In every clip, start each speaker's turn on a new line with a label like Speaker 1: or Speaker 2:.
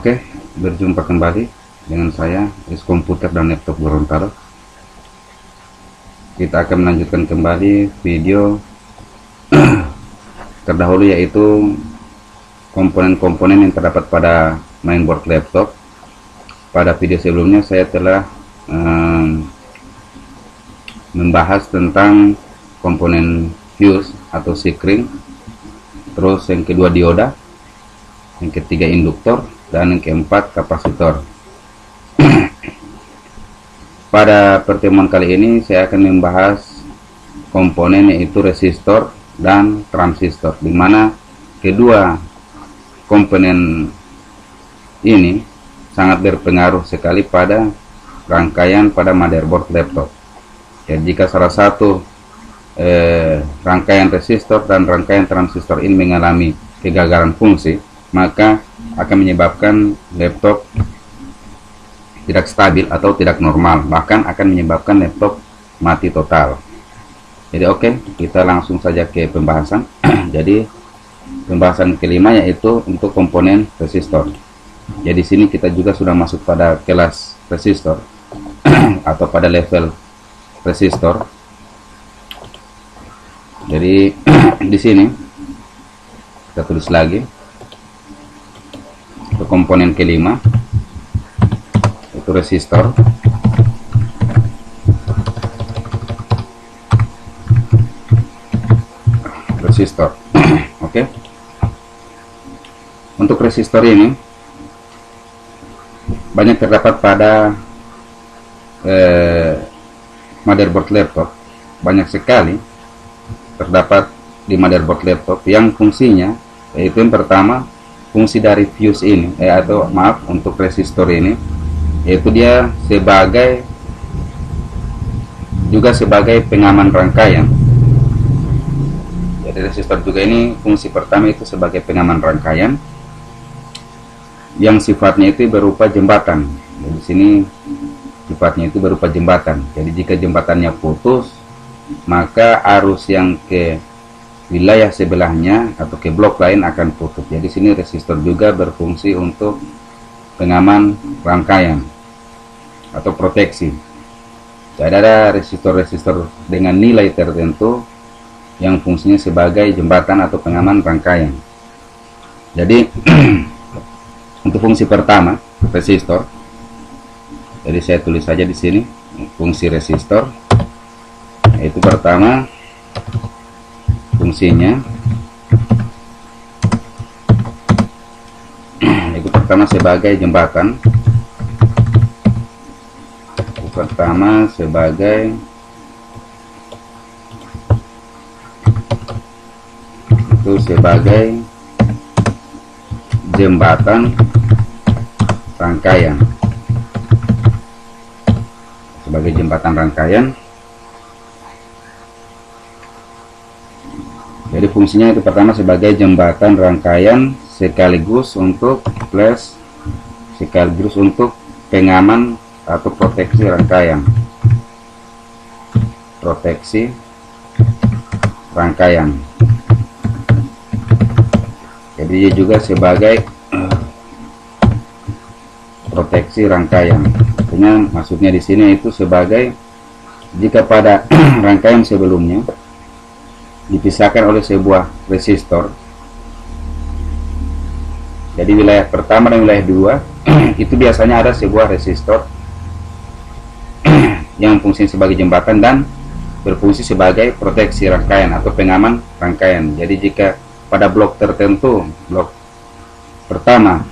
Speaker 1: Oke, berjumpa kembali dengan saya, Is Komputer dan Laptop Gorontalo. Kita akan melanjutkan kembali video terdahulu, yaitu komponen-komponen yang terdapat pada mainboard laptop. Pada video sebelumnya saya telah membahas tentang komponen fuse atau sikring, terus yang kedua dioda, yang ketiga induktor, dan yang keempat kapasitor. Pada pertemuan kali ini saya akan membahas komponen yaitu resistor dan transistor, di mana kedua komponen ini sangat berpengaruh sekali pada rangkaian pada motherboard laptop. Jadi jika salah satu rangkaian resistor dan rangkaian transistor ini mengalami kegagalan fungsi, maka akan menyebabkan laptop tidak stabil atau tidak normal, bahkan akan menyebabkan laptop mati total. Jadi oke, kita langsung saja ke pembahasan. Jadi pembahasan kelima yaitu untuk komponen resistor. Jadi sini kita juga sudah masuk pada kelas resistor atau pada level resistor. Jadi di sini kita tulis lagi untuk komponen kelima itu resistor. Oke. Untuk resistor ini banyak terdapat pada motherboard laptop, banyak sekali terdapat di motherboard laptop yang fungsinya yaitu yang pertama, fungsi dari fuse ini atau maaf untuk resistor ini, yaitu dia juga sebagai pengaman rangkaian. Jadi resistor juga ini fungsi pertama itu sebagai pengaman rangkaian yang sifatnya itu berupa jembatan. Jadi di sini sifatnya itu berupa jembatan. Jadi jika jembatannya putus, maka arus yang ke wilayah sebelahnya atau ke blok lain akan putus. Jadi sini resistor juga berfungsi untuk pengaman rangkaian atau proteksi. Jadi ada resistor-resistor dengan nilai tertentu yang fungsinya sebagai jembatan atau pengaman rangkaian. Jadi untuk fungsi pertama resistor, jadi saya tulis saja di sini fungsi resistor, yaitu pertama fungsinya itu pertama sebagai jembatan, jembatan rangkaian, sebagai jembatan rangkaian. Jadi fungsinya itu pertama sebagai jembatan rangkaian sekaligus untuk pengaman atau proteksi rangkaian. Jadi dia juga sebagai proteksi rangkaian. Artinya maksudnya di sini itu sebagai jika pada rangkaian sebelumnya dipisahkan oleh sebuah resistor, jadi wilayah pertama dan wilayah dua itu biasanya ada sebuah resistor yang fungsinya sebagai jembatan dan berfungsi sebagai proteksi rangkaian atau pengaman rangkaian. Jadi jika pada blok tertentu, blok pertama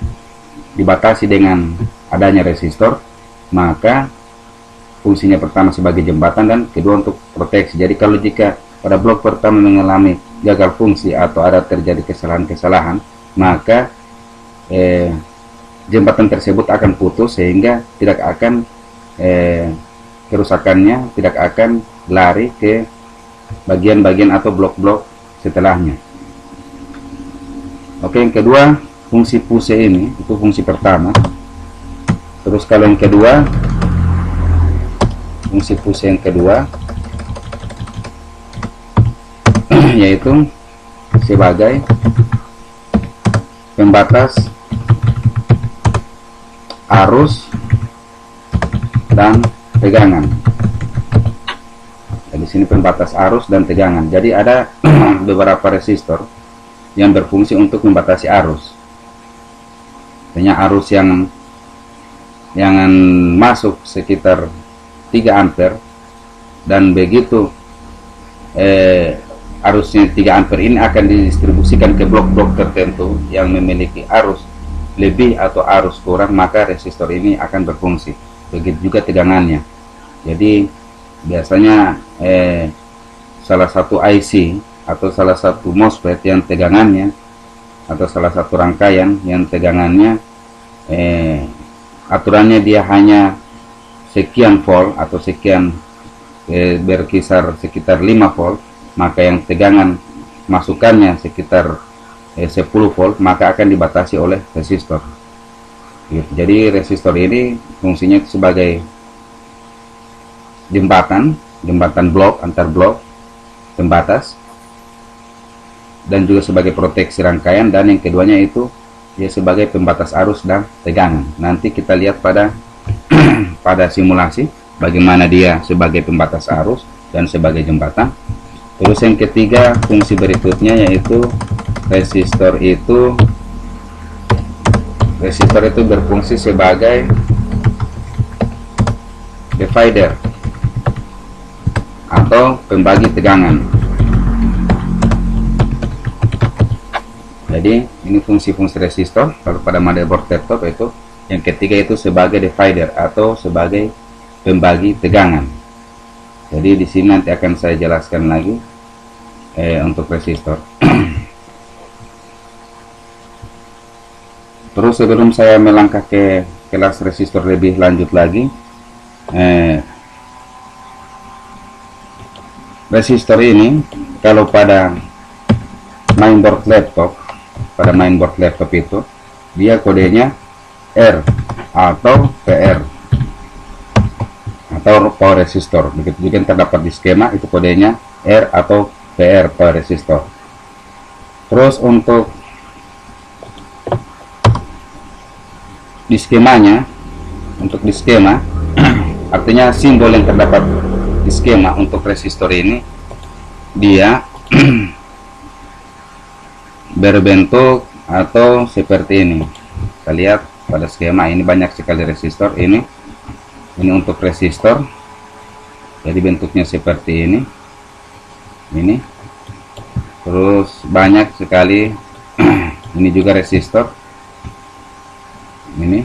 Speaker 1: dibatasi dengan adanya resistor, maka fungsinya pertama sebagai jembatan dan kedua untuk proteksi. Jadi kalau jika pada blok pertama mengalami gagal fungsi atau ada terjadi kesalahan-kesalahan, maka jembatan tersebut akan putus sehingga tidak akan kerusakannya tidak akan lari ke bagian-bagian atau blok-blok setelahnya. Oke, yang kedua fungsi fuse ini itu fungsi pertama. Terus kalau yang kedua, fungsi fuse yang kedua yaitu sebagai pembatas arus dan tegangan. Di sini pembatas arus dan tegangan. Jadi ada beberapa resistor yang berfungsi untuk membatasi arus. Artinya arus yang masuk sekitar 3 ampere, dan begitu arusnya 3 ampere ini akan didistribusikan ke blok-blok tertentu yang memiliki arus lebih atau arus kurang, maka resistor ini akan berfungsi. Begitu juga tegangannya. Jadi biasanya salah satu IC atau salah satu MOSFET yang tegangannya, atau salah satu rangkaian yang tegangannya aturannya dia hanya sekian volt atau sekian berkisar sekitar 5 volt, maka yang tegangan masukannya sekitar 10 volt, maka akan dibatasi oleh resistor. Jadi resistor ini fungsinya sebagai jembatan blok, antar blok, pembatas, dan juga sebagai proteksi rangkaian, dan yang keduanya itu dia sebagai pembatas arus dan tegangan. Nanti kita lihat pada pada simulasi bagaimana dia sebagai pembatas arus dan sebagai jembatan. Terus yang ketiga, fungsi berikutnya yaitu resistor itu berfungsi sebagai divider atau pembagi tegangan. Jadi ini fungsi-fungsi resistor. Kalau pada motherboard laptop itu yang ketiga itu sebagai divider atau sebagai pembagi tegangan. Jadi di sini nanti akan saya jelaskan lagi untuk resistor. Terus sebelum saya melangkah ke kelas resistor lebih lanjut lagi, resistor ini kalau pada mainboard laptop itu dia kodenya R atau PR atau power resistor. Begitu juga yang terdapat di skema itu kodenya R atau PR, power resistor. Terus untuk di skemanya, artinya simbol yang terdapat di skema untuk resistor ini dia berbentuk atau seperti ini. Kita lihat pada skema ini banyak sekali resistor. Ini untuk resistor, jadi bentuknya seperti ini. Terus banyak sekali ini juga resistor. Ini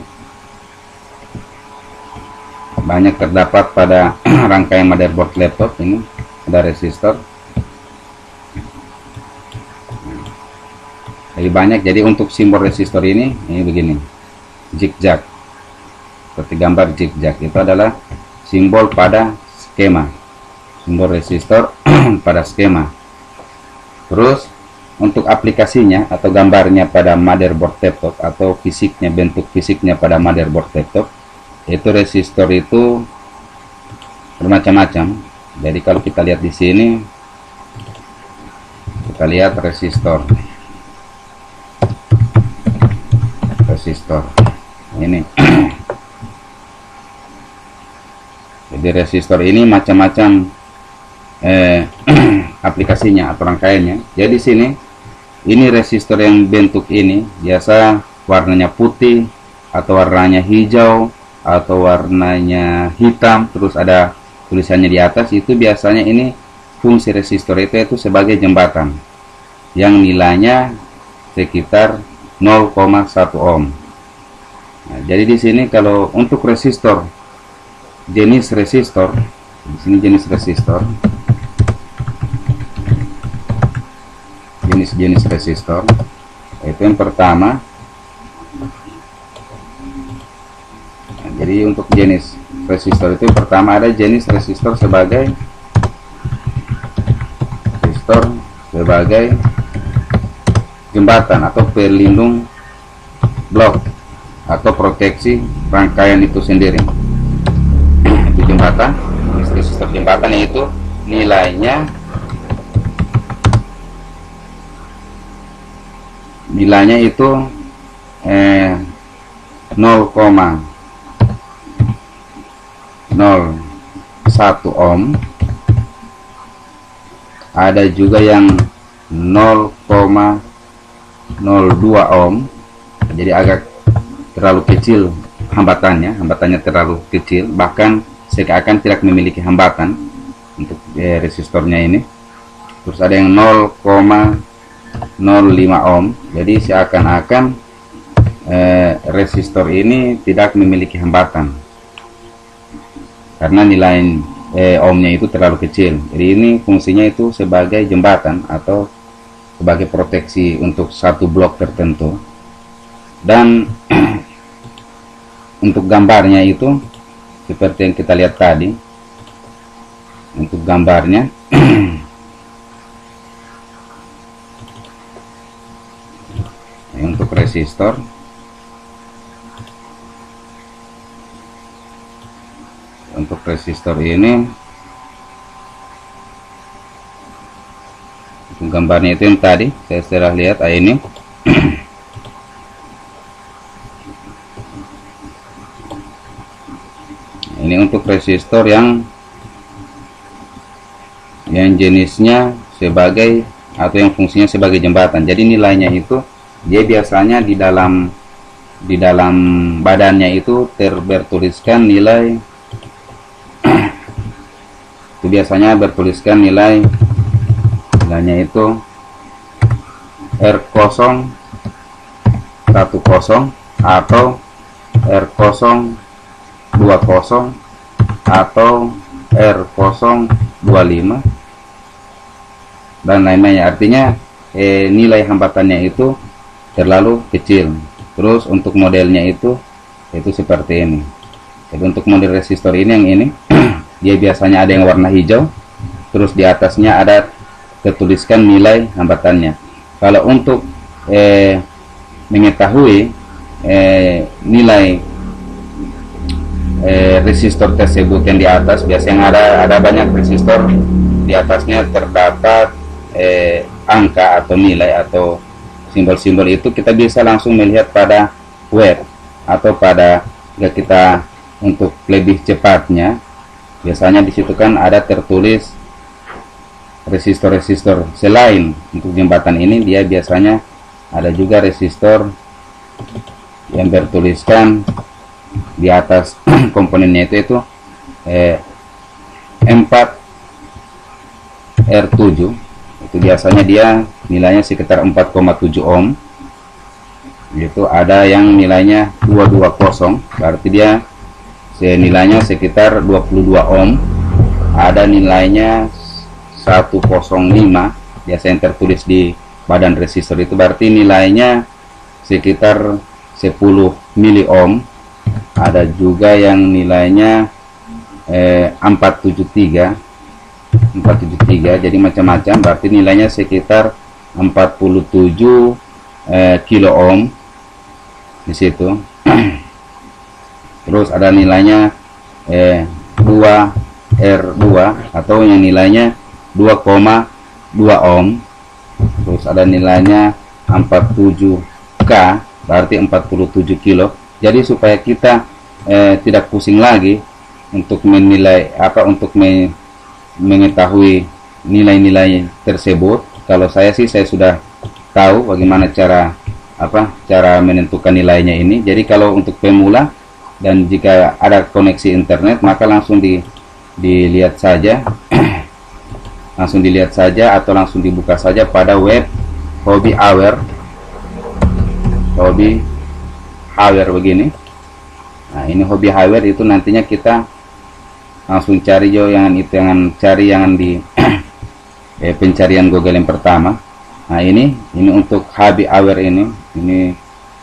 Speaker 1: banyak terdapat pada rangkaian motherboard laptop. Ini ada resistor, jadi banyak. Jadi untuk simbol resistor ini begini, zigzag, seperti gambar zigzag. Itu adalah simbol pada skema, simbol resistor pada skema. Terus untuk aplikasinya atau gambarnya pada motherboard laptop atau fisiknya, bentuk fisiknya pada motherboard laptop, itu resistor itu bermacam-macam. Jadi kalau kita lihat di sini, kita lihat resistor ini. Jadi resistor ini macam-macam aplikasinya atau rangkaiannya. Jadi sini ini resistor yang bentuk ini biasa warnanya putih atau warnanya hijau atau warnanya hitam, terus ada tulisannya di atas. Itu biasanya ini fungsi resistor itu sebagai jembatan yang nilainya sekitar 0,1 ohm. Nah, jadi di sini kalau untuk resistor, jenis resistor, di sini jenis resistor, jenis resistor itu yang pertama. Nah, jadi untuk jenis resistor itu pertama ada jenis resistor sebagai jembatan atau pelindung blok atau proteksi rangkaian itu sendiri. Itu jembatan, resistor jembatan, yaitu nilainya itu 0,1 0,1 ohm, ada juga yang 0,02 ohm. Jadi agak terlalu kecil hambatannya terlalu kecil, bahkan seakan tidak memiliki hambatan untuk resistornya ini. Terus ada yang 0,05 ohm, jadi seakan-akan resistor ini tidak memiliki hambatan karena nilai ohmnya itu terlalu kecil. Jadi ini fungsinya itu sebagai jembatan atau sebagai proteksi untuk satu blok tertentu. Dan untuk gambarnya itu seperti yang kita lihat tadi. Untuk gambarnya untuk resistor, ini untuk gambarnya itu yang tadi saya sudah lihat ini. Ini untuk resistor yang jenisnya sebagai atau yang fungsinya sebagai jembatan. Jadi nilainya itu dia biasanya di dalam badannya itu bertuliskan nilai itu biasanya bertuliskan nilainya itu R010 atau R020 atau R025 dan lain-lainnya. Artinya nilai hambatannya itu terlalu kecil. Terus untuk modelnya itu seperti ini. Jadi untuk model resistor ini yang ini dia biasanya ada yang warna hijau, terus di atasnya ada tertuliskan nilai hambatannya. Kalau untuk mengetahui nilai resistor tersebut yang di atas, biasanya ada banyak resistor di atasnya terdapat angka atau nilai atau simbol-simbol. Itu kita bisa langsung melihat pada web atau pada jika kita untuk lebih cepatnya, biasanya di situ kan ada tertulis resistor-resistor. Selain untuk jembatan ini, dia biasanya ada juga resistor yang bertuliskan di atas komponennya itu 4R7. Itu biasanya dia nilainya sekitar 4,7 ohm. Itu ada yang nilainya 220, berarti dia nilainya sekitar 22 ohm. Ada nilainya 105, biasa yang tertulis di badan resistor itu, berarti nilainya sekitar 10 mili ohm. Ada juga yang nilainya 473, jadi macam-macam, berarti nilainya sekitar 47 kilo ohm di situ. Terus ada nilainya 2R2 atau yang nilainya 2,2 ohm. Terus ada nilainya 47K, berarti 47 kilo. Jadi supaya kita tidak pusing lagi untuk menilai untuk mengetahui nilai-nilai tersebut. Kalau saya sih saya sudah tahu bagaimana cara menentukan nilainya ini. Jadi kalau untuk pemula dan jika ada koneksi internet, maka langsung dilihat saja langsung dilihat saja atau langsung dibuka saja pada web Hobby Hour begini. Nah, ini Hobby Hour itu nantinya kita langsung cari jangan cari di pencarian Google yang pertama. Nah, ini untuk Hobby Hour ini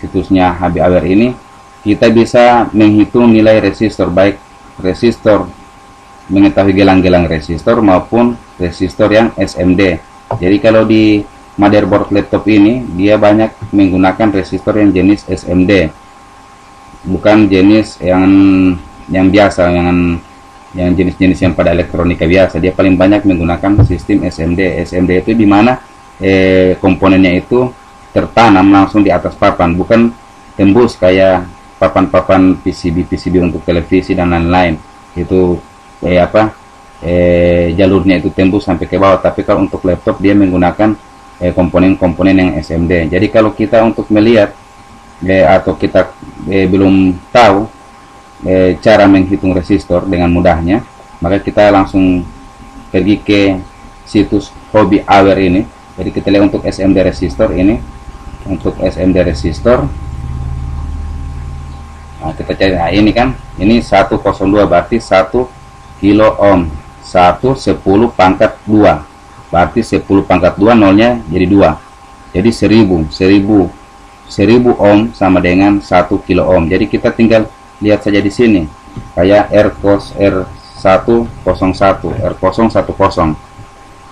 Speaker 1: situsnya Hobby Hour ini. Kita bisa menghitung nilai resistor, baik resistor mengetahui gelang-gelang resistor maupun resistor yang SMD. Jadi kalau di motherboard laptop ini dia banyak menggunakan resistor yang jenis SMD, bukan jenis yang biasa, yang jenis-jenis yang pada elektronika biasa. Dia paling banyak menggunakan sistem SMD. SMD itu dimana komponennya itu tertanam langsung di atas papan, bukan tembus kayak papan-papan PCB untuk televisi dan lain-lain. itu jalurnya itu tembus sampai ke bawah. Tapi kalau untuk laptop dia menggunakan komponen-komponen yang SMD. Jadi kalau kita untuk melihat atau kita belum tahu cara menghitung resistor dengan mudahnya, maka kita langsung pergi ke situs Hobby Aware ini. Jadi kita lihat untuk SMD resistor ini, untuk SMD resistor, nah kita cari, nah ini kan, ini 102 berarti 1 kilo ohm, 10 pangkat 2 berarti 10 pangkat 2 nolnya jadi 2, jadi 1000 ohm sama dengan 1 kilo ohm. Jadi kita tinggal lihat saja di sini kayak R010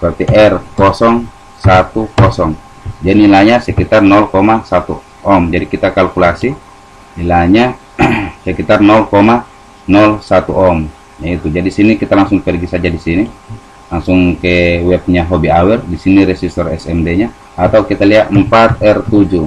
Speaker 1: berarti R010, jadi nilainya sekitar 0,1 ohm. Jadi kita kalkulasi nilainya sekitar 0,01 ohm. Yaitu jadi sini kita langsung pergi saja di sini, langsung ke webnya Hobby Aware. Di sini resistor SMD-nya, atau kita lihat 4R7,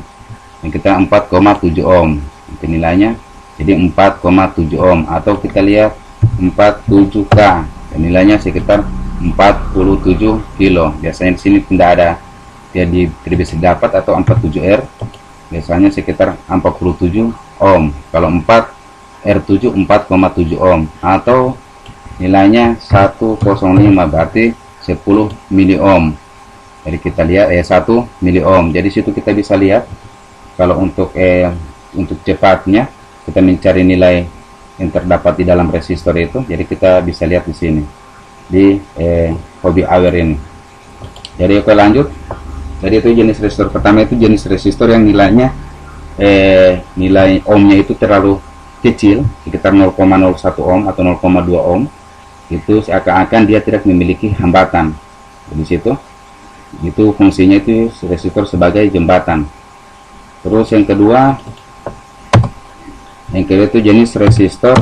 Speaker 1: yang kita 4,7 ohm itu nilainya, jadi 4,7 ohm. Atau kita lihat 47K, dan nilainya sekitar 47 kilo. Biasanya di sini tidak ada, jadi tidak bisa dapat. Atau 47R, biasanya sekitar 47 ohm. Kalau 4R7 4,7 ohm, atau nilainya 105 berarti 10 mili ohm. Jadi kita lihat 1 mili ohm. Jadi situ kita bisa lihat kalau untuk cepatnya kita mencari nilai yang terdapat di dalam resistor itu. Jadi kita bisa lihat di sini di Hobby Aware ini. Jadi oke, lanjut. Jadi itu jenis resistor pertama, itu jenis resistor yang nilainya nilai ohmnya itu terlalu kecil, sekitar 0,01 ohm atau 0,2 ohm. Itu seakan-akan dia tidak memiliki hambatan. Di situ itu fungsinya itu resistor sebagai jembatan. Terus yang kedua itu jenis resistor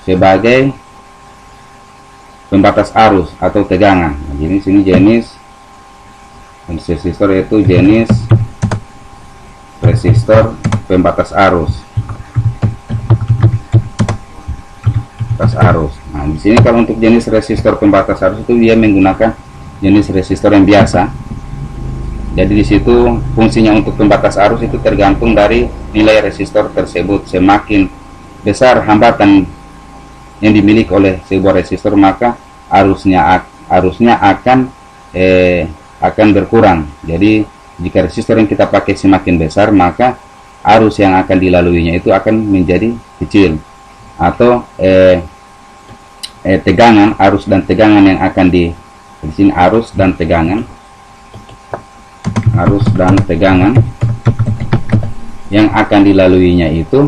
Speaker 1: sebagai pembatas arus atau tegangan. Nah, jadi sini jenis resistor yaitu jenis resistor pembatas arus. Nah, di sini kalau untuk jenis resistor pembatas arus itu dia menggunakan jenis resistor yang biasa. Jadi di situ fungsinya untuk pembatas arus itu tergantung dari nilai resistor tersebut. Semakin besar hambatan yang dimiliki oleh sebuah resistor, maka arusnya akan berkurang. Jadi jika resistor yang kita pakai semakin besar, maka arus yang akan dilaluinya itu akan menjadi kecil. Atau tegangan, arus dan tegangan yang akan di sini, arus dan tegangan yang akan dilaluinya itu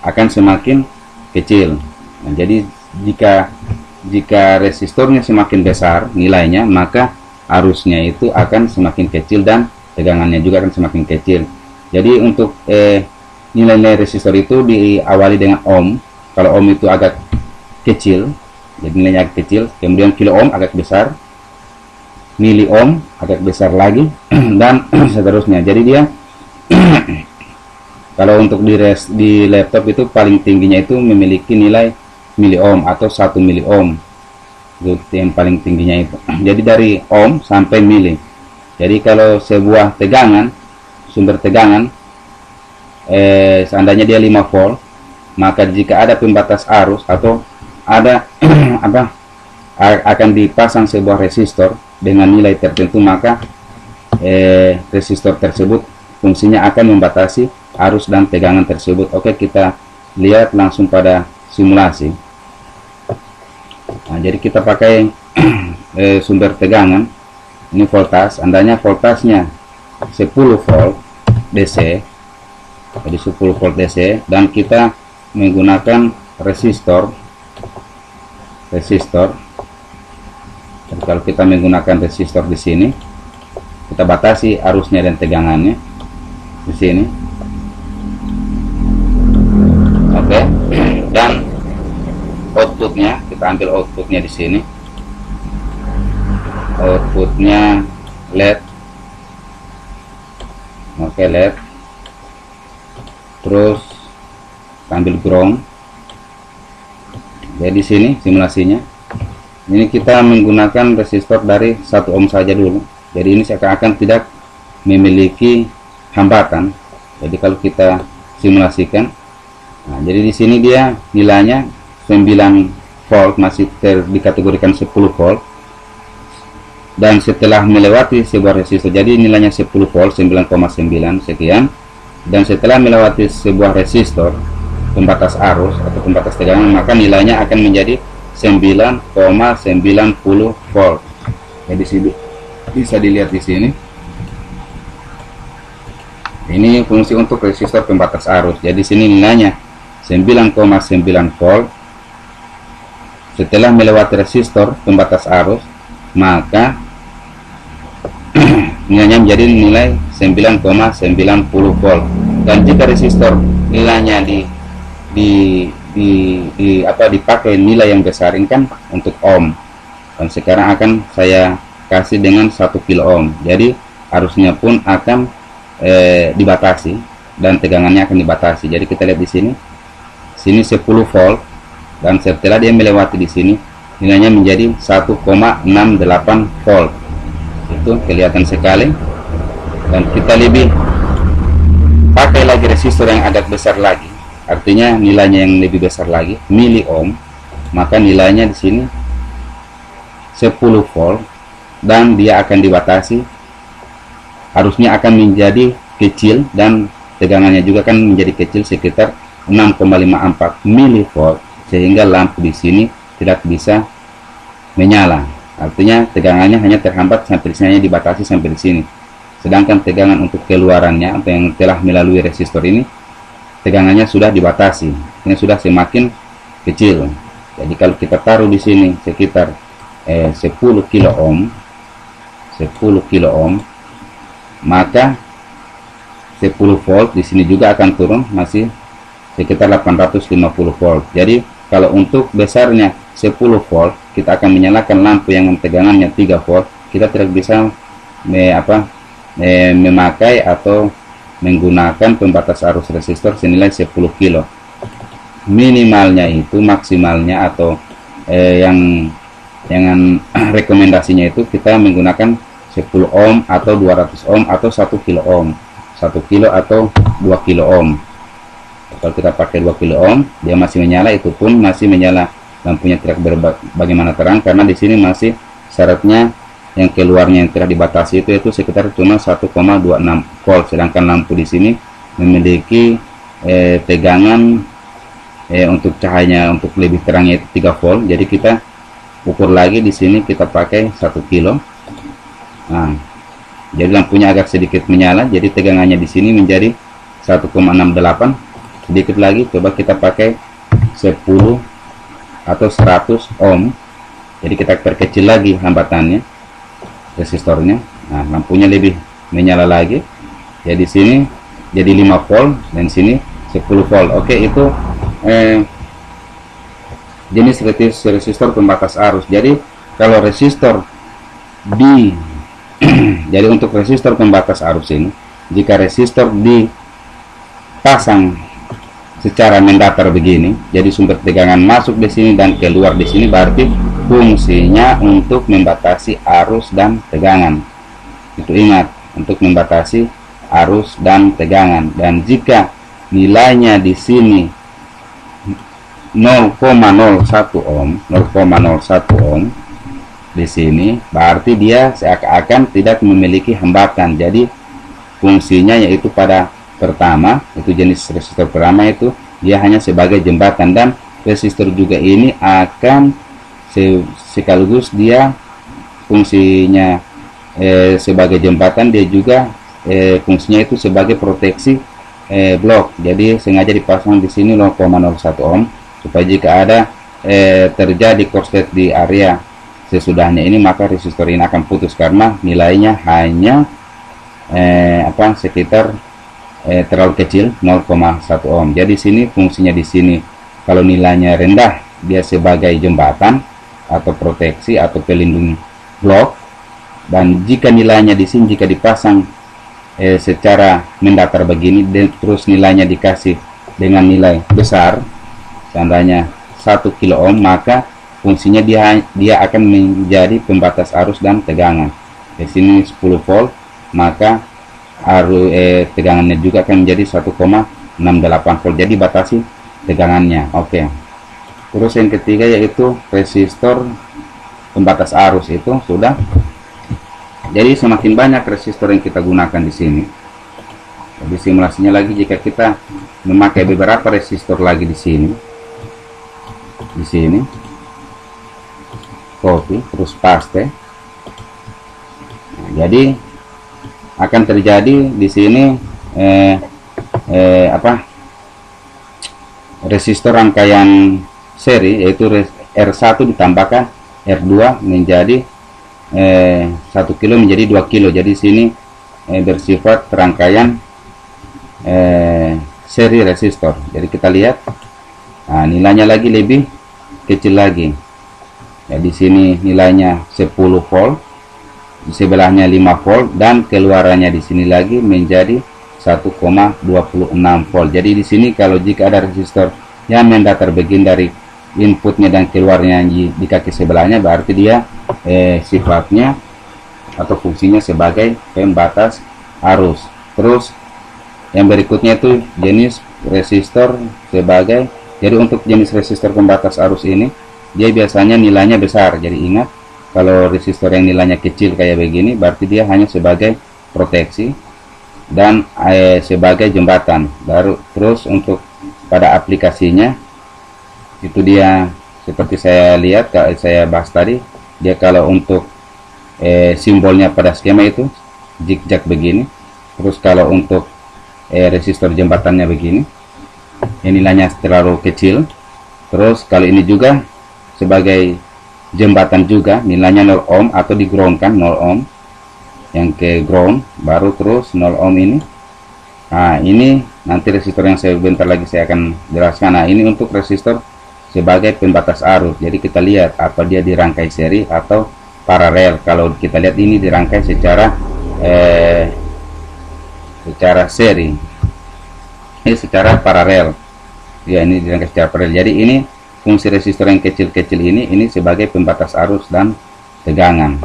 Speaker 1: akan semakin kecil. Nah, jadi jika resistornya semakin besar nilainya, maka arusnya itu akan semakin kecil dan tegangannya juga akan semakin kecil. Jadi untuk nilai-nilai resistor itu diawali dengan ohm. Kalau ohm itu agak kecil, jadi nilainya agak kecil, kemudian kilo ohm agak besar, mili ohm agak besar lagi, dan seterusnya. Jadi dia kalau untuk di laptop itu paling tingginya itu memiliki nilai mili ohm atau 1 mili ohm. Itu yang paling tingginya itu. Jadi dari ohm sampai mili. Jadi kalau sebuah tegangan, sumber tegangan seandainya dia 5 volt, maka jika ada pembatas arus atau ada akan dipasang sebuah resistor dengan nilai tertentu, maka resistor tersebut fungsinya akan membatasi arus dan tegangan tersebut. Oke, kita lihat langsung pada simulasi. Nah, jadi kita pakai sumber tegangan ini voltas, andanya voltasnya 10 volt DC, jadi 10 volt DC, dan kita menggunakan resistor. Dan kalau kita menggunakan resistor di sini, kita batasi arusnya dan tegangannya di sini. Oke, dan outputnya kita ambil outputnya di sini. Outputnya LED. Oke, LED. Terus ambil ground. Jadi sini simulasinya, ini kita menggunakan resistor dari 1 ohm saja dulu. Jadi ini seakan-akan tidak memiliki hambatan. Jadi kalau kita simulasikan, nah, jadi di sini dia nilainya 9 volt, masih dikategorikan 10 volt. Dan setelah melewati sebuah resistor, jadi nilainya 10 volt, 9,9 sekian. Dan setelah melewati sebuah resistor pembatas arus atau pembatas tegangan, maka nilainya akan menjadi 9,90 volt. Jadi sini bisa dilihat di sini. Ini fungsi untuk resistor pembatas arus. Jadi sini nilainya 9,9 volt. Setelah melewati resistor pembatas arus, maka nilainya menjadi nilai 9,90 volt. Dan jika resistor nilainya dipakai nilai yang besar, ini kan untuk ohm, dan sekarang akan saya kasih dengan 1 kilo ohm. Jadi arusnya pun akan dibatasi dan tegangannya akan dibatasi. Jadi kita lihat di sini 10 volt, dan setelah dia melewati di sini nilainya menjadi 1,68 volt. Itu kelihatan sekali. Dan kita lebih pakai lagi resistor yang agak besar lagi, artinya nilainya yang lebih besar lagi, mili ohm, maka nilainya di sini 10 volt, dan dia akan dibatasi, arusnya akan menjadi kecil dan tegangannya juga akan menjadi kecil, sekitar 6,54 milivolt, sehingga lampu di sini tidak bisa menyala. Artinya tegangannya hanya terhambat sampai di sini, dibatasi sampai di sini. Sedangkan tegangan untuk keluarannya atau yang telah melalui resistor ini, tegangannya sudah dibatasi, ini sudah semakin kecil. Jadi kalau kita taruh di sini sekitar 10 kilo ohm, maka 10 volt di sini juga akan turun, masih sekitar 850 volt. Jadi kalau untuk besarnya 10 volt, kita akan menyalakan lampu yang tegangannya 3 volt, kita tidak bisa memakai atau menggunakan pembatas arus resistor senilai 10 kilo. Minimalnya itu, maksimalnya atau yang rekomendasinya itu kita menggunakan 10 ohm atau 200 ohm atau 1 kilo ohm, 1 kilo atau 2 kilo ohm. Kalau kita pakai 2 kilo ohm, dia masih menyala, itu pun masih menyala, lampunya tidak bagaimana terang, karena di sini masih syaratnya yang keluarnya yang tidak dibatasi itu sekitar cuma 1,26 volt, sedangkan lampu di sini memiliki tegangan untuk cahayanya untuk lebih terangnya itu 3 volt. Jadi kita ukur lagi di sini, kita pakai 1 kilo. Nah, jadi lampunya agak sedikit menyala, jadi tegangannya di sini menjadi 1,68. Sedikit lagi, coba kita pakai 10 atau 100 ohm. Jadi kita perkecil lagi hambatannya, resistornya. Nah, lampunya lebih menyala lagi. Jadi sini jadi 5 volt dan sini 10 volt. Oke, itu jenis resistor pembatas arus. Jadi kalau resistor jadi untuk resistor pembatas arus ini, jika resistor dipasang secara mendatar begini, jadi sumber tegangan masuk di sini dan keluar di sini, berarti fungsinya untuk membatasi arus dan tegangan. Itu ingat, untuk membatasi arus dan tegangan. Dan jika nilainya di sini 0,01 ohm, 0,01 ohm di sini, berarti dia seakan-akan tidak memiliki hambatan. Jadi fungsinya yaitu pada pertama, itu jenis resistor pertama itu dia hanya sebagai jembatan, dan resistor juga ini akan sekaligus dia fungsinya sebagai jembatan, dia juga fungsinya itu sebagai proteksi blok. Jadi sengaja dipasang di sini 0,01 ohm supaya jika ada terjadi korslet di area sesudahnya ini, maka resistor ini akan putus karena nilainya hanya sekitar terlalu kecil, 0,1 ohm. Jadi sini fungsinya di sini kalau nilainya rendah, dia sebagai jembatan atau proteksi atau pelindung blok. Dan jika nilainya di sini, jika dipasang secara mendatar begini, dan terus nilainya dikasih dengan nilai besar, seandainya 1 kilo ohm, maka fungsinya dia akan menjadi pembatas arus dan tegangan. Di sini 10 volt, maka arus tegangannya juga akan menjadi 1,68 volt. Jadi batasi tegangannya. Oke. Terus yang ketiga yaitu resistor pembatas arus, itu sudah. Jadi semakin banyak resistor yang kita gunakan di sini. Jadi simulasinya lagi jika kita memakai beberapa resistor lagi di sini. Copy terus paste. Nah, jadi akan terjadi di sini resistor rangkaian seri, yaitu R1 ditambahkan R2 menjadi 1 kilo menjadi 2 kilo. Jadi sini bersifat rangkaian seri resistor. Jadi kita lihat, nah, nilainya lagi lebih kecil lagi. Ya, di sini nilainya 10 volt, di sebelahnya 5 volt, dan keluarannya di sini lagi menjadi 1,26 volt. Jadi di sini kalau jika ada resistor yang mendatar begini dari inputnya dan keluarnya di kaki sebelahnya, berarti dia sifatnya atau fungsinya sebagai pembatas arus. Terus yang berikutnya itu jenis resistor sebagai, jadi untuk jenis resistor pembatas arus ini dia biasanya nilainya besar. Jadi ingat, kalau resistor yang nilainya kecil kayak begini, berarti dia hanya sebagai proteksi dan sebagai jembatan. Terus untuk pada aplikasinya itu dia seperti saya lihat, saya bahas tadi, dia kalau untuk simbolnya pada skema itu zigzag begini. Terus kalau untuk resistor jembatannya begini, ini nilainya terlalu kecil. Terus kalau ini juga sebagai jembatan juga, nilainya 0 ohm atau di ground kan 0 ohm, yang ke ground baru terus 0 ohm ini. Nah, ini nanti resistor yang bentar lagi saya akan jelaskan. Nah, ini untuk resistor sebagai pembatas arus. Jadi kita lihat apa dia dirangkai seri atau paralel. Kalau kita lihat ini dirangkai secara seri, ini secara paralel. Ya, ini dirangkai secara paralel. Jadi ini fungsi resistor yang kecil-kecil ini sebagai pembatas arus dan tegangan.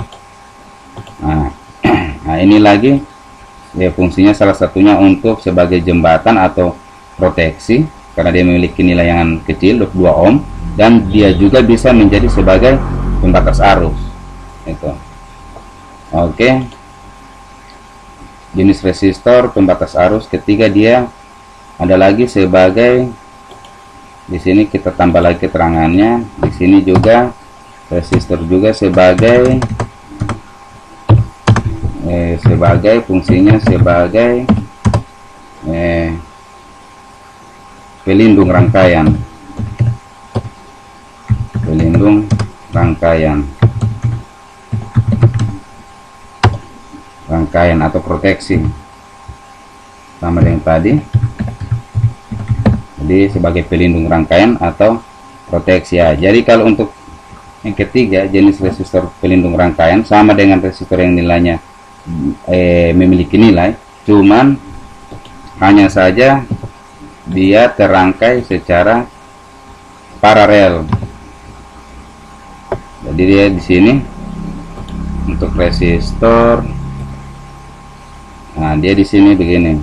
Speaker 1: Nah, ini lagi ya, fungsinya salah satunya untuk sebagai jembatan atau proteksi karena dia memiliki nilai yang kecil 2 ohm, dan dia juga bisa menjadi sebagai pembatas arus. Itu. Oke. Jenis resistor pembatas arus ketiga, dia ada lagi sebagai, di sini kita tambah lagi keterangannya. Di sini juga resistor juga sebagai fungsinya sebagai pelindung rangkaian, atau proteksi sama dengan tadi. Jadi sebagai pelindung rangkaian atau proteksi ya. Jadi kalau untuk yang ketiga, jenis resistor pelindung rangkaian sama dengan resistor yang nilainya memiliki nilai, cuman hanya saja dia terangkai secara paralel. Jadi dia di sini untuk resistor, nah dia di sini begini.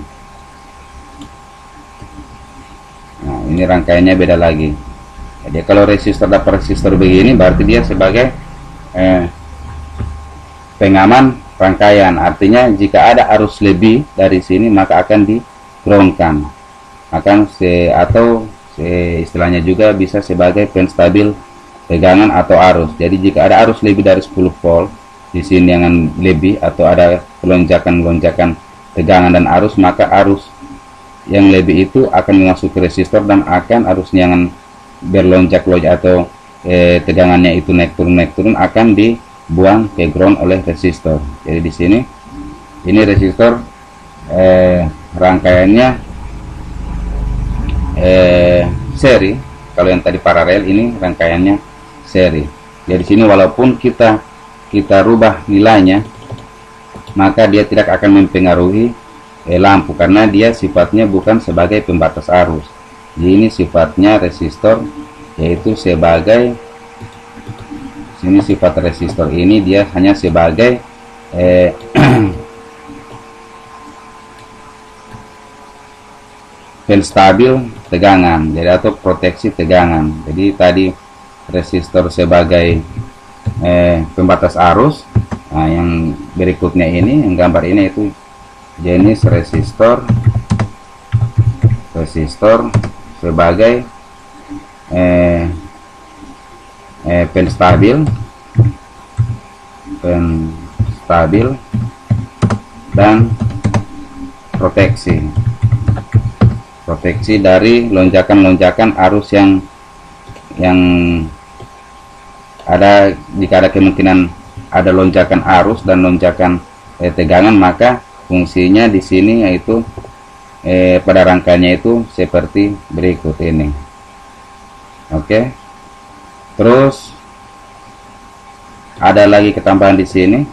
Speaker 1: Nah, ini rangkaiannya beda lagi. Jadi kalau resistor dapat resistor begini, berarti dia sebagai pengaman rangkaian. Artinya jika ada arus lebih dari sini, maka akan di-groundkan. Istilahnya juga bisa sebagai penstabil tegangan atau arus. Jadi jika ada arus lebih dari 10 volt di sini yang lebih, atau ada lonjakan tegangan dan arus, maka arus yang lebih itu akan masuk ke resistor dan akan arusnya yang berlonjak-lonjak atau tegangannya itu naik turun akan dibuang ke ground oleh resistor. Jadi di sini ini resistor rangkaiannya seri. Kalau yang tadi paralel, ini rangkaiannya seri. Jadi sini walaupun kita rubah nilainya, maka dia tidak akan mempengaruhi lampu karena dia sifatnya bukan sebagai pembatas arus. Jadi ini sifatnya resistor yaitu sebagai sini sifat resistor ini dia hanya sebagai penstabil tegangan, jadi atau proteksi tegangan. Jadi tadi resistor sebagai pembatas arus. Nah, yang berikutnya ini, yang gambar ini itu jenis resistor sebagai penstabil dan proteksi dari lonjakan-lonjakan arus yang ada. Jika ada kemungkinan ada lonjakan arus dan lonjakan tegangan, maka fungsinya di sini yaitu pada rangkaiannya itu seperti berikut ini. Oke. Terus ada lagi ketambahan di sini.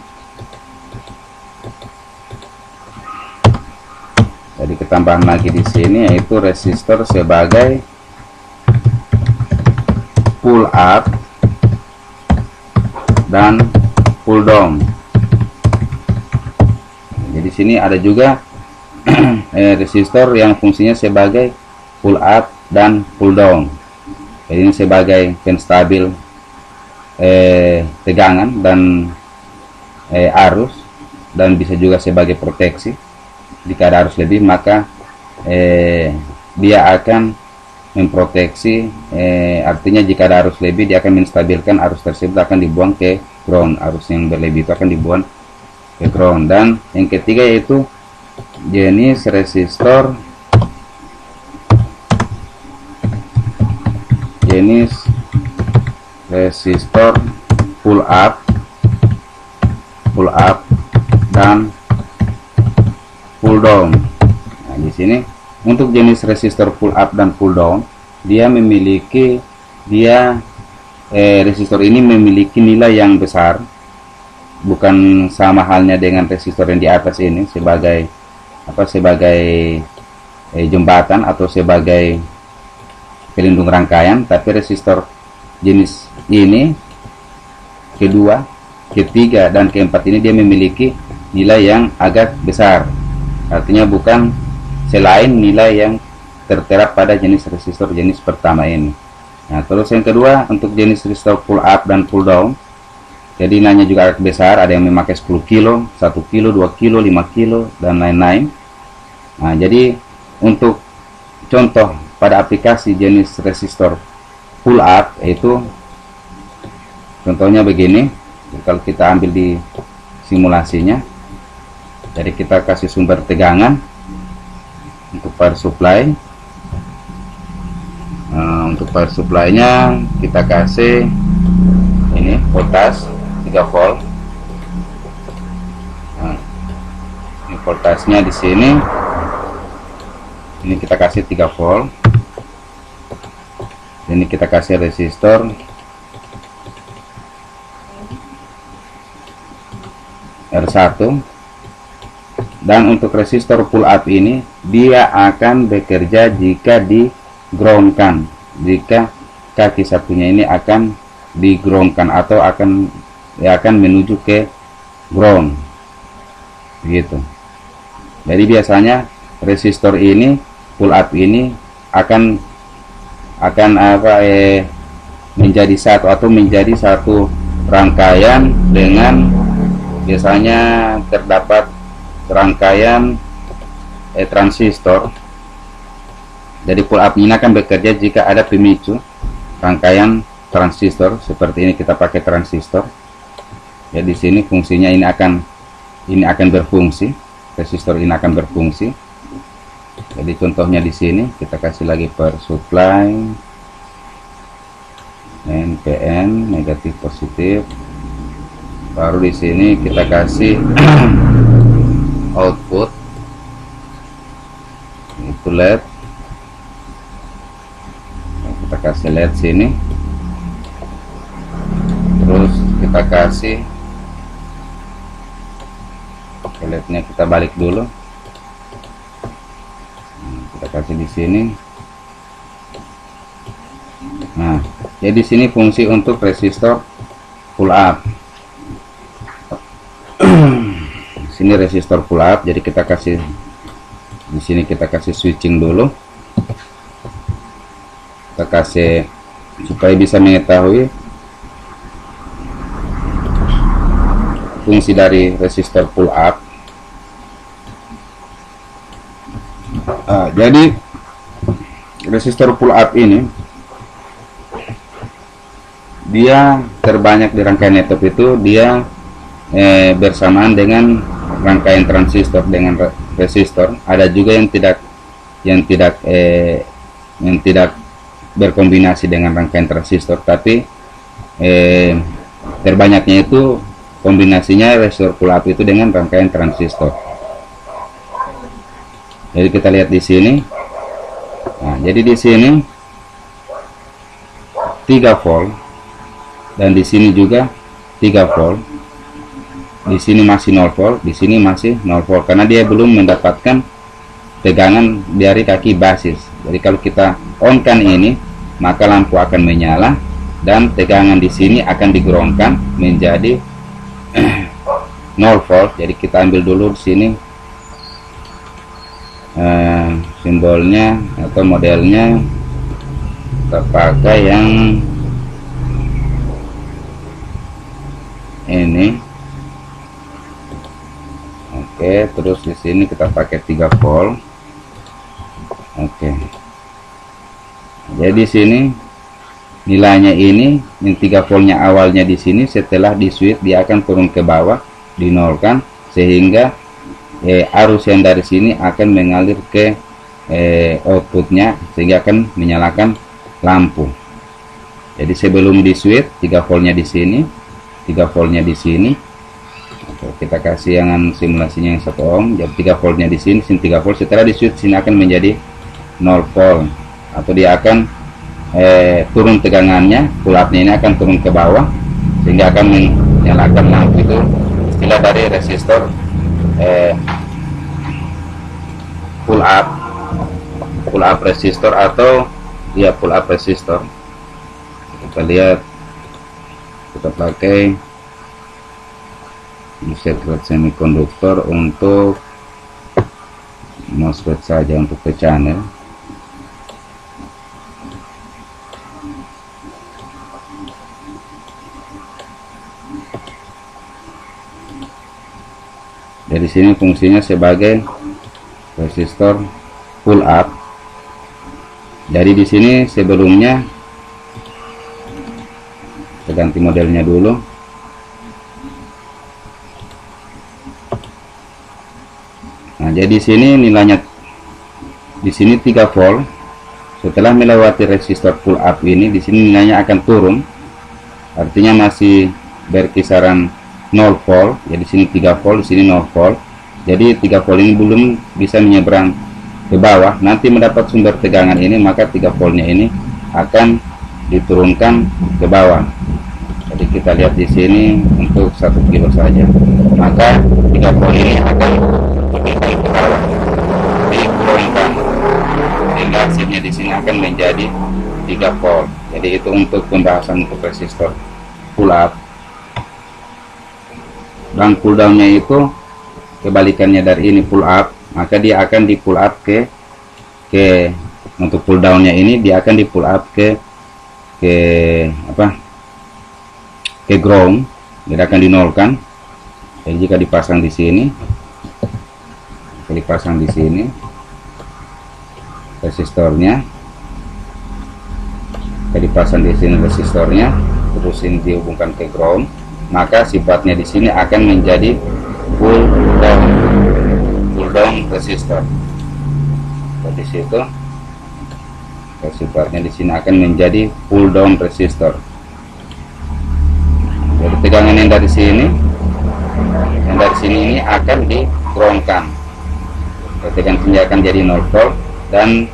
Speaker 1: Jadi ketambahan lagi di sini yaitu resistor sebagai pull up dan pull down. Jadi sini ada juga resistor yang fungsinya sebagai pull up dan pull down. Jadi ini sebagai penstabil tegangan dan arus, dan bisa juga sebagai proteksi. Jika ada arus lebih, maka dia akan memproteksi, artinya jika ada arus lebih dia akan menstabilkan arus tersebut akan dibuang ke ground. Arus yang berlebih itu akan dibuang ke ground. Dan yang ketiga yaitu jenis resistor pull up dan pull down. Nah, di sini untuk jenis resistor pull up dan pull down, resistor ini memiliki nilai yang besar, bukan sama halnya dengan resistor yang di atas ini sebagai jembatan atau sebagai pelindung rangkaian, tapi resistor jenis ini kedua, ketiga, dan keempat ini dia memiliki nilai yang agak besar. Artinya bukan selain nilai yang tertera pada jenis resistor jenis pertama ini. Nah, terus yang kedua untuk jenis resistor pull up dan pull down, jadi nilainya juga agak besar. Ada yang memakai 10 kilo, 1 kilo, 2 kilo, 5 kilo, dan lain-lain. Nah, jadi untuk contoh pada aplikasi jenis resistor pull up itu contohnya begini. Jadi, kalau kita ambil di simulasinya, jadi kita kasih sumber tegangan untuk power supply. Untuk power supply-nya kita kasih ini voltage 3 volt. Nah, ini voltasenya di sini. Ini kita kasih 3 volt. Ini kita kasih resistor R1. Dan untuk resistor pull up ini dia akan bekerja jika di groundkan, jika kaki satunya ini akan di groundkan atau akan menuju ke ground gitu. Jadi biasanya resistor ini pull up ini akan menjadi satu rangkaian dengan, biasanya terdapat rangkaian transistor. Jadi pull up ini akan bekerja jika ada pemicu rangkaian transistor seperti ini. Kita pakai transistor. Ya, di sini fungsinya ini akan berfungsi. Resistor ini akan berfungsi. Jadi contohnya di sini kita kasih lagi power supply NPN negatif positif. Baru di sini kita kasih output itu LED. Kita kasih LED sini. Terus kita kasih LED-nya, kita balik dulu. Kita kasih di sini. Nah, Jadi sini fungsi untuk resistor pull up. Sini resistor pull up, jadi kita kasih di sini, kita kasih switching dulu. Kita kasih supaya bisa mengetahui fungsi dari resistor pull up. Jadi resistor pull up ini dia terbanyak di rangkaian netop itu dia bersamaan dengan rangkaian transistor dengan resistor. Ada juga yang tidak berkombinasi dengan rangkaian transistor, tapi terbanyaknya itu kombinasinya resistor pull up itu dengan rangkaian transistor. Jadi kita lihat di sini. Nah, jadi di sini 3 volt dan di sini juga 3 volt. Di sini masih 0 volt, di sini masih 0 volt karena dia belum mendapatkan tegangan dari kaki basis. Jadi kalau kita on kan ini, maka lampu akan menyala dan tegangan di sini akan digroundkan menjadi 0 volt. Jadi kita ambil dulu di sini simbolnya atau modelnya, kita pakai yang ini. Oke, terus di sini kita pakai 3 volt. Oke. Jadi sini nilainya ini yang 3 voltnya awalnya di sini, setelah di switch dia akan turun ke bawah, dinolkan, sehingga arus yang dari sini akan mengalir ke outputnya sehingga akan menyalakan lampu. Jadi sebelum di switch 3 voltnya di sini, 3 voltnya di sini. Oke, kita kasih yang simulasinya yang 1 ohm, jadi 3 voltnya di sini, 3 volt. Setelah di switch sini akan menjadi 0 volt, atau dia akan turun tegangannya, pull up-nya ini akan turun ke bawah sehingga akan menyalakan lampu. Itu istilah dari resistor pull up resistor atau ya pull up resistor. Kita lihat, kita pakai MOSFET semikonduktor untuk MOSFET saja untuk ke channel. Dari sini fungsinya sebagai resistor pull up. Jadi di sini sebelumnya kita ganti modelnya dulu. Nah, jadi sini nilainya di sini 3 volt. Setelah melewati resistor pull up ini, di sini nilainya akan turun. Artinya masih berkisaran 0 volt. Jadi sini 3 volt, di sini 0 volt. Jadi 3 volt ini belum bisa menyeberang ke bawah. Nanti mendapat sumber tegangan ini, maka 3 voltnya ini akan diturunkan ke bawah. Jadi kita lihat di sini untuk 1 kilo saja, maka 3 volt ini akan diturunkan ke bawah, diturunkan sehingga hasilnya di sini akan menjadi 3 volt. Jadi itu untuk pembahasan untuk resistor pull up. Dan pull downnya itu kebalikannya dari ini pull up, maka dia akan di pull up ke untuk pull downnya ini dia akan di pull up ke ground, jadi akan dinolkan. Jadi jika dipasang di sini, dipasang di sini resistornya, jadi dipasang di sini resistornya, terus ini dihubungkan ke ground, maka sifatnya di sini akan menjadi pull down resistor. Di situ sifatnya di sini akan menjadi pull down resistor. Jadi tegangan yang dari sini ini akan di-groundkan. Tegangan tinggi akan jadi 0 volt, dan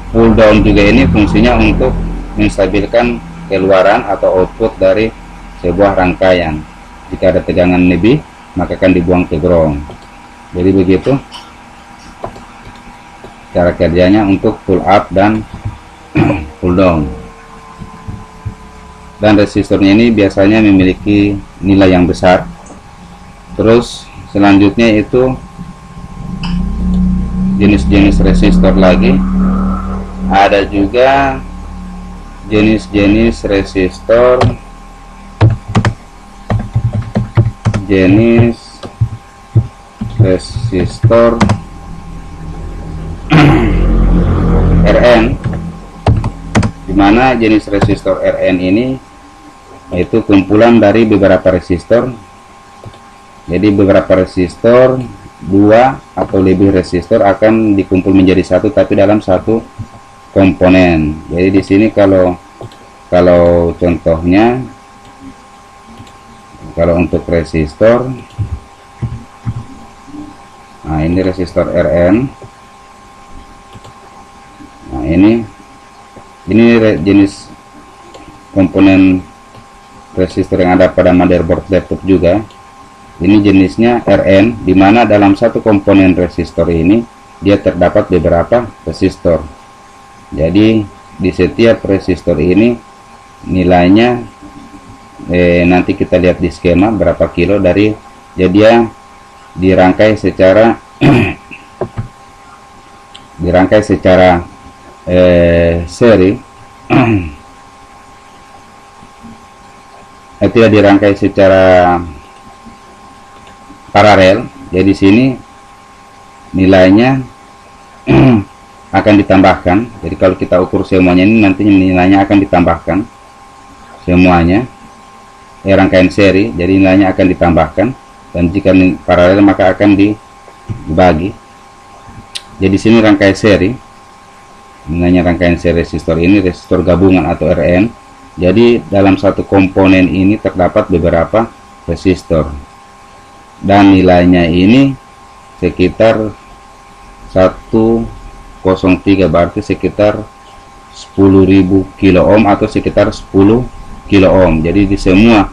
Speaker 1: pull down juga ini fungsinya untuk menstabilkan keluaran atau output dari sebuah rangkaian. Jika ada tegangan lebih, maka akan dibuang ke ground. Jadi begitu cara kerjanya untuk pull up dan pull down. dan resistornya ini biasanya memiliki nilai yang besar. Terus selanjutnya itu jenis-jenis resistor lagi, ada juga jenis-jenis resistor RN, dimana jenis resistor RN ini yaitu kumpulan dari beberapa resistor. Jadi beberapa resistor, dua atau lebih resistor akan dikumpul menjadi satu, tapi dalam satu komponen. Jadi di sini kalau contohnya, kalau untuk resistor, nah ini resistor RN, nah ini jenis komponen resistor yang ada pada motherboard laptop juga. Ini jenisnya RN, dimana dalam satu komponen resistor ini dia terdapat beberapa resistor. Jadi di setiap resistor ini nilainya nanti kita lihat di skema berapa kilo dari, jadi dia dirangkai secara seri. Tidak dirangkai secara paralel. Jadi sini nilainya akan ditambahkan. Jadi kalau kita ukur semuanya ini, nanti nilainya akan ditambahkan semuanya. Rangkaian seri, jadi nilainya akan ditambahkan, dan jika paralel maka akan dibagi. Jadi sini rangkaian seri, nilainya rangkaian seri resistor ini resistor gabungan atau RN. Jadi dalam satu komponen ini terdapat beberapa resistor, dan nilainya ini sekitar 103, berarti sekitar 10.000 kilo ohm atau sekitar 10 kilo ohm. Jadi di semua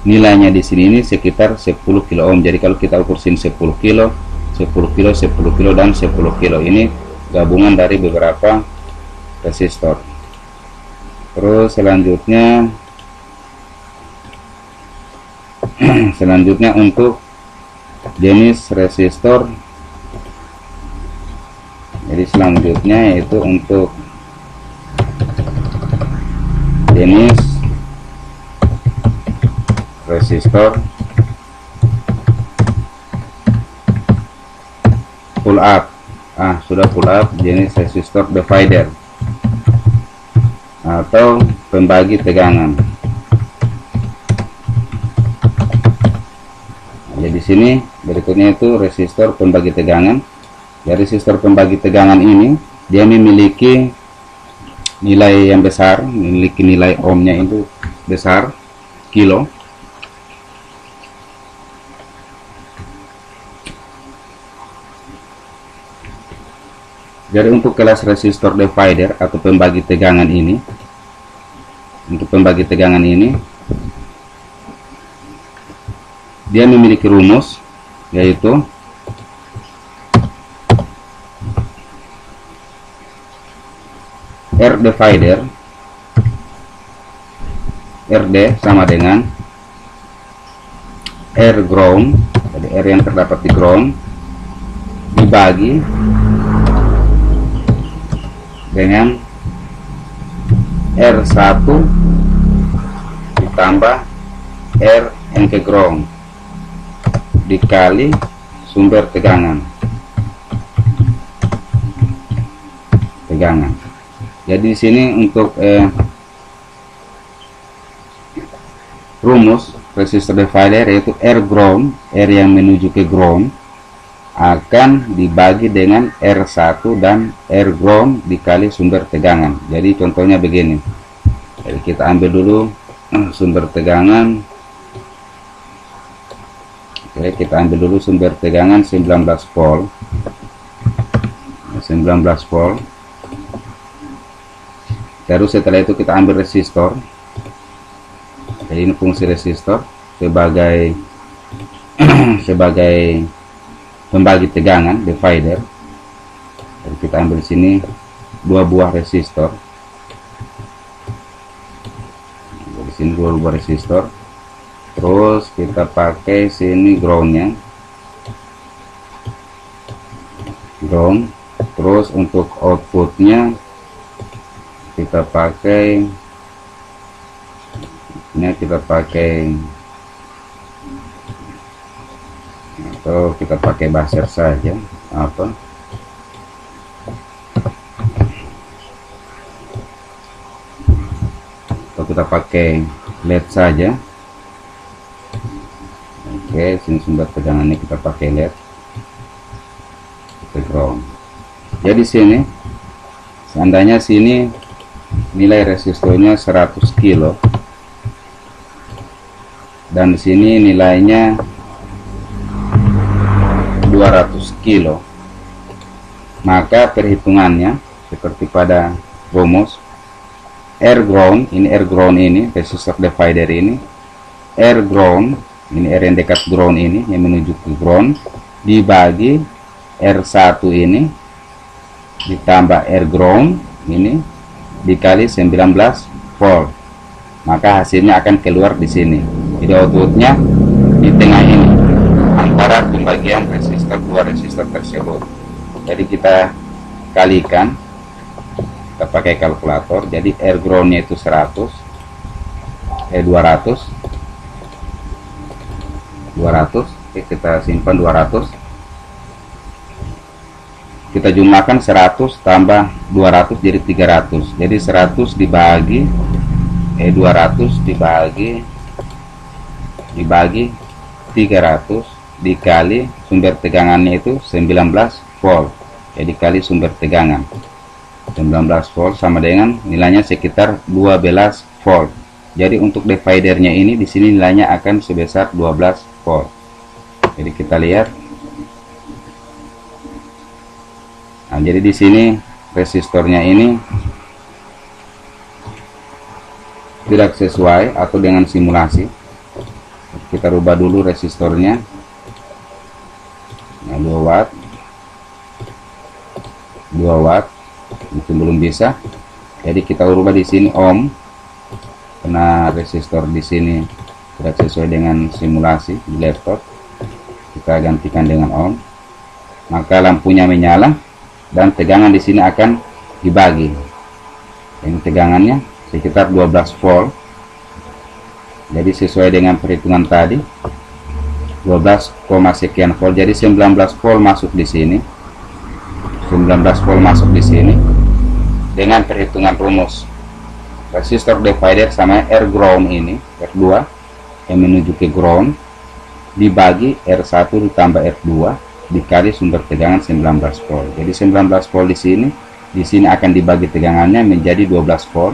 Speaker 1: nilainya di sini ini sekitar 10 kilo ohm. Jadi kalau kita ukur sini 10 kilo, 10 kilo, 10 kilo, dan 10 kilo, ini gabungan dari beberapa resistor. Terus selanjutnya untuk jenis resistor, jadi selanjutnya yaitu untuk jenis resistor pull up. Sudah pull up, jenis resistor divider atau pembagi tegangan. Jadi di sini berikutnya itu resistor pembagi tegangan. Ya, resistor pembagi tegangan ini dia memiliki nilai yang besar, memiliki nilai ohmnya itu besar, kilo. Jadi untuk kelas resistor divider atau pembagi tegangan ini, dia memiliki rumus, yaitu R divider, RD sama dengan R ground, jadi R yang terdapat di ground, dibagi dengan R1 ditambah R yang ke ground dikali sumber tegangan. Jadi di sini untuk rumus resistor divider, yaitu R ground, R yang menuju ke ground, akan dibagi dengan R1 dan R ground dikali sumber tegangan. Jadi contohnya begini. Jadi kita ambil dulu sumber tegangan. Oke, kita ambil dulu sumber tegangan 19 volt. 19 volt. Terus setelah itu kita ambil resistor. Jadi ini fungsi resistor sebagai pembagi tegangan divider. Jadi kita ambil di sini 2 buah resistor. Di sini dua resistor. Terus kita pakai sini groundnya, ground. Terus untuk outputnya kita pakai ini, kita pakai atau kita pakai buzzer saja, apa atau kita pakai LED saja. Oke, sini sumber tegangannya kita pakai LED, kita ground. Jadi sini seandainya sini nilai resistornya 100 kilo dan di sini nilainya 200 kilo, maka perhitungannya seperti pada rumus R ground ini resistor divider ini, R ground ini, R yang dekat ground ini yang menuju ke ground, dibagi R1 ini ditambah R ground ini dikali 19 volt, maka hasilnya akan keluar di sini. Jadi outputnya di tengah ini antara pembagian resistor dua resistor tersebut. Jadi kita kalikan, kita pakai kalkulator. Jadi R groundnya itu 200, oke, kita simpan 200, kita jumlahkan 100 tambah 200 jadi 300. Jadi 100 dibagi 200 dibagi 300 dikali sumber tegangannya itu 19 volt. Jadi kali sumber tegangan 19 volt sama dengan nilainya sekitar 12 volt. Jadi untuk dividernya ini di sini nilainya akan sebesar 12 volt. Jadi kita lihat. Nah, jadi di sini resistornya ini tidak sesuai atau dengan simulasi. Kita rubah dulu resistornya. Nah, 2 watt mungkin belum bisa. Jadi kita rubah di sini ohm, karena resistor di sini tidak sesuai dengan simulasi di laptop. Kita gantikan dengan ohm, maka lampunya menyala dan tegangan di sini akan dibagi. Ini tegangannya sekitar 12 volt. Jadi sesuai dengan perhitungan tadi 12, sekian volt. Jadi 19 volt masuk di sini. 19 volt masuk di sini dengan perhitungan rumus resistor divider sama R ground ini, R2 yang menuju ke ground dibagi R1 ditambah R2 dikali sumber tegangan 19 volt. Jadi 19 volt di sini akan dibagi tegangannya menjadi 12 volt,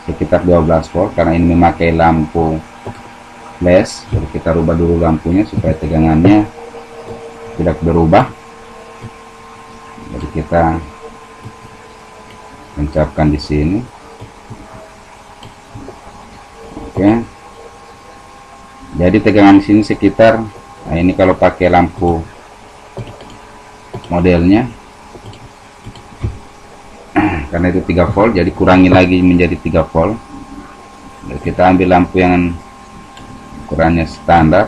Speaker 1: sekitar 12 volt karena ini memakai lampu flash. Jadi kita rubah dulu lampunya supaya tegangannya tidak berubah. Jadi kita mencapkan di sini. Oke. Jadi tegangan di sini sekitar, nah ini kalau pakai lampu modelnya karena itu 3 volt, jadi kurangi lagi menjadi 3 volt. Jadi kita ambil lampu yang ukurannya standar.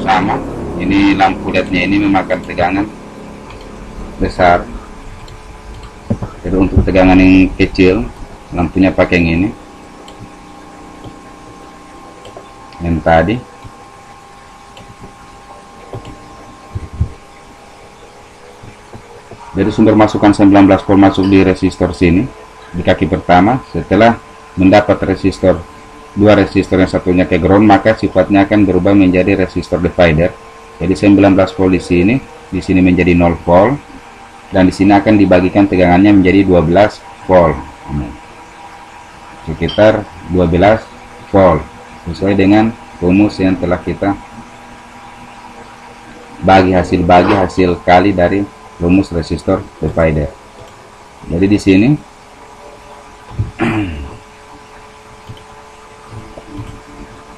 Speaker 1: Sama, ini lampu LED-nya ini memakan tegangan besar. Jadi untuk tegangan yang kecil lampunya pakai yang ini, yang tadi. Jadi sumber masukan 19 volt masuk di resistor sini di kaki pertama. Setelah mendapat resistor, dua resistor yang satunya ke ground, maka sifatnya akan berubah menjadi resistor divider. Jadi 19 volt di sini menjadi 0 volt, dan di sini akan dibagikan tegangannya menjadi 12 volt. Sekitar 12 volt sesuai dengan rumus yang telah kita bagi hasil kali dari rumus resistor divider. Jadi di sini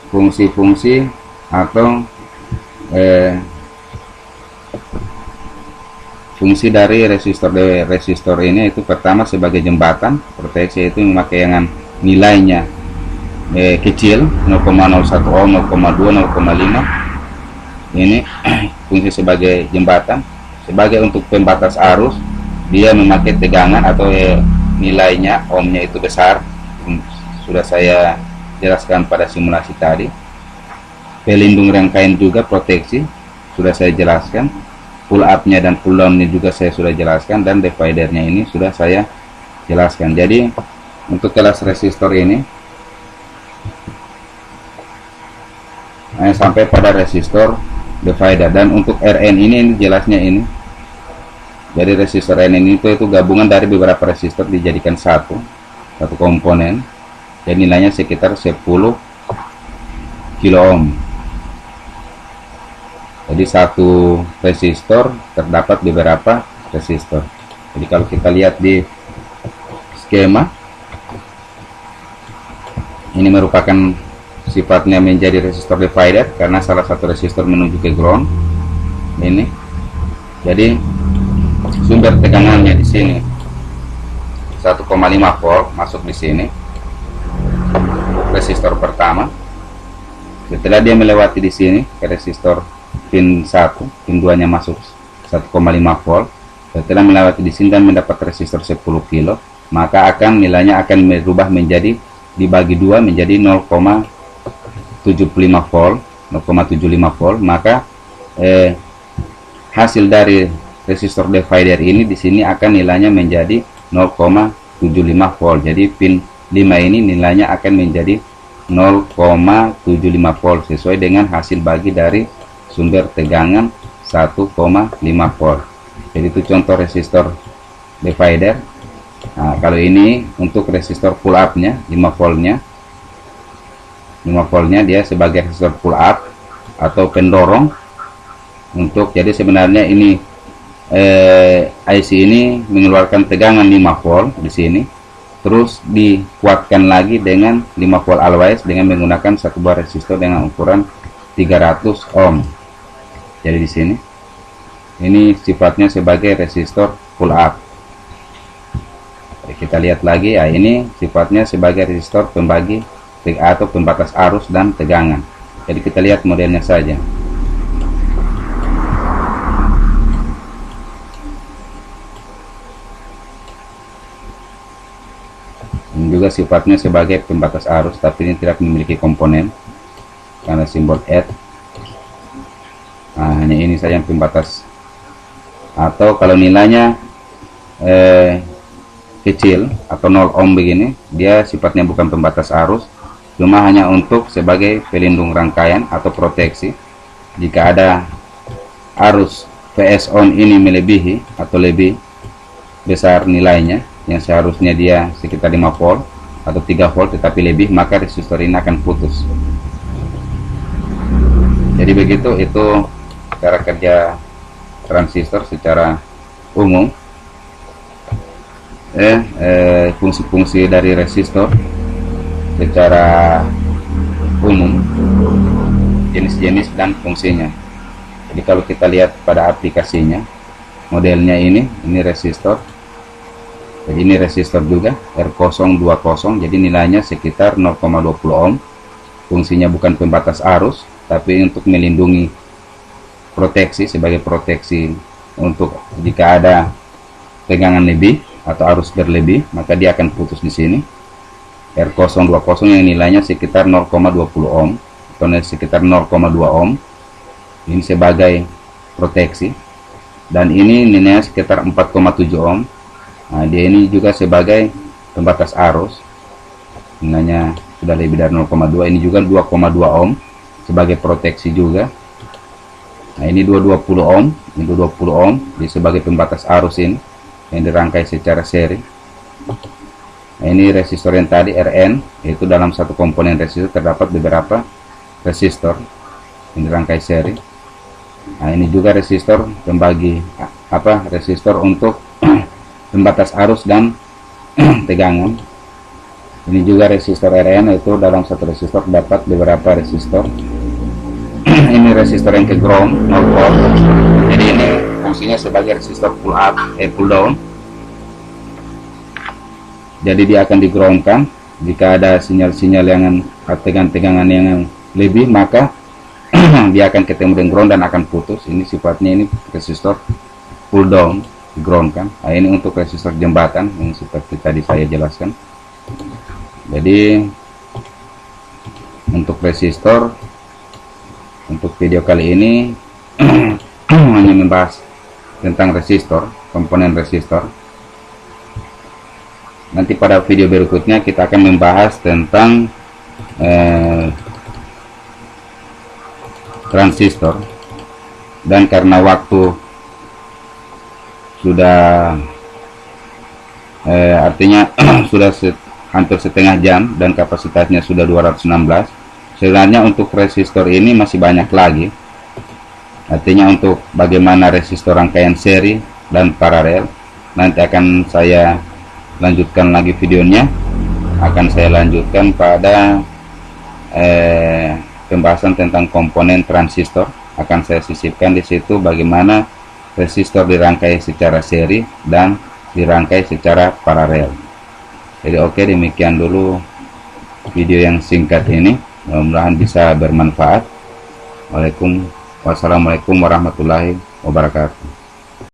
Speaker 1: fungsi-fungsi atau fungsi dari resistor ini itu pertama sebagai jembatan proteksi, itu memakai yang nilainya kecil 0,01 ohm, 0,2, 0,5. Ini fungsi sebagai jembatan. Sebagai untuk pembatas arus, dia memakai tegangan atau nilainya ohmnya itu besar, sudah saya jelaskan pada simulasi tadi. Pelindung rangkaian juga proteksi sudah saya jelaskan. Pull up-nya dan pull down-nya juga saya sudah jelaskan, dan dividernya ini sudah saya jelaskan. Jadi untuk kelas resistor ini sampai pada resistor divider. Dan untuk Rn ini jelasnya ini, jadi resistor Rn ini itu gabungan dari beberapa resistor dijadikan satu komponen, dan nilainya sekitar 10 kilo ohm. Jadi satu resistor terdapat beberapa resistor. Jadi kalau kita lihat di skema, ini merupakan sifatnya menjadi resistor divider karena salah satu resistor menuju ke ground. Ini jadi sumber tegangannya di sini 1,5 volt masuk di sini, resistor pertama. Setelah dia melewati di sini ke resistor pin 1, pin 2 nya masuk 1,5 volt. Setelah melewati di sini dan mendapat resistor 10 kilo, maka akan nilainya akan berubah menjadi dibagi 2 menjadi 0,75 volt, 0,75 volt. Maka hasil dari resistor divider ini di sini akan nilainya menjadi 0,75 volt. Jadi pin 5 ini nilainya akan menjadi 0,75 volt sesuai dengan hasil bagi dari sumber tegangan 1,5 volt. Jadi itu contoh resistor divider. Nah, kalau ini untuk resistor pull up nya 5 voltnya dia sebagai resistor pull up atau pendorong untuk, jadi sebenarnya ini IC ini mengeluarkan tegangan 5 volt di sini, terus dikuatkan lagi dengan 5 volt always dengan menggunakan satu buah resistor dengan ukuran 300 ohm. Jadi di sini ini sifatnya sebagai resistor pull up. Jadi kita lihat lagi ya, ini sifatnya sebagai resistor pembagi atau pembatas arus dan tegangan. Jadi kita lihat modelnya saja. Ini juga sifatnya sebagai pembatas arus, tapi ini tidak memiliki komponen karena simbol add. Nah, hanya ini saja yang pembatas. Atau kalau nilainya kecil atau 0 ohm begini, dia sifatnya bukan pembatas arus, cuma hanya untuk sebagai pelindung rangkaian atau proteksi. Jika ada arus VS on ini melebihi atau lebih besar nilainya, yang seharusnya dia sekitar 5 volt atau 3 volt tetapi lebih, maka resistor ini akan putus. Jadi begitu itu cara kerja transistor secara umum. Fungsi-fungsi dari resistor secara umum, jenis-jenis dan fungsinya. Jadi kalau kita lihat pada aplikasinya, modelnya ini resistor. Jadi ini resistor juga R020, jadi nilainya sekitar 0,20 ohm. Fungsinya bukan pembatas arus, tapi untuk melindungi proteksi, sebagai proteksi untuk jika ada tegangan lebih atau arus berlebih, maka dia akan putus di sini. R020 yang nilainya sekitar 0,20 ohm atau sekitar 0,2 ohm. Ini sebagai proteksi, dan ini nilainya sekitar 4,7 ohm. Nah, dia ini juga sebagai pembatas arus, nilainya sudah lebih dari 0,2. Ini juga 2,2 ohm sebagai proteksi juga. Nah, ini 220 ohm, ini 220 ohm di sebagai pembatas arus ini yang dirangkai secara seri. Nah, ini resistor yang tadi Rn, yaitu dalam satu komponen resistor terdapat beberapa resistor yang dirangkai seri. Nah, ini juga resistor pembagi resistor untuk pembatas arus dan tegangan. Ini juga resistor Rn, yaitu dalam satu resistor terdapat beberapa resistor. Ini resistor yang ke ground 0 volt. Jadi ini fungsinya sebagai resistor pull up, pull down. Jadi dia akan digroundkan jika ada sinyal-sinyal yang tegangan-tegangan yang lebih, maka dia akan ketemu dengan ground dan akan putus. Ini sifatnya ini resistor pull down, groundkan. Nah, ini untuk resistor jembatan yang seperti tadi saya jelaskan. Jadi untuk resistor, untuk video kali ini hanya membahas tentang resistor, komponen resistor. Nanti pada video berikutnya kita akan membahas tentang transistor, dan karena waktu sudah artinya sudah hampir setengah jam dan kapasitasnya sudah 216, sebenarnya untuk resistor ini masih banyak lagi. Artinya untuk bagaimana resistor rangkaian seri dan paralel nanti akan saya lanjutkan lagi videonya. Akan saya lanjutkan pada pembahasan tentang komponen transistor. Akan saya sisipkan di situ bagaimana resistor dirangkai secara seri dan dirangkai secara paralel. Jadi oke, demikian dulu video yang singkat ini, mudah-mudahan bisa bermanfaat. Wassalamualaikum warahmatullahi wabarakatuh.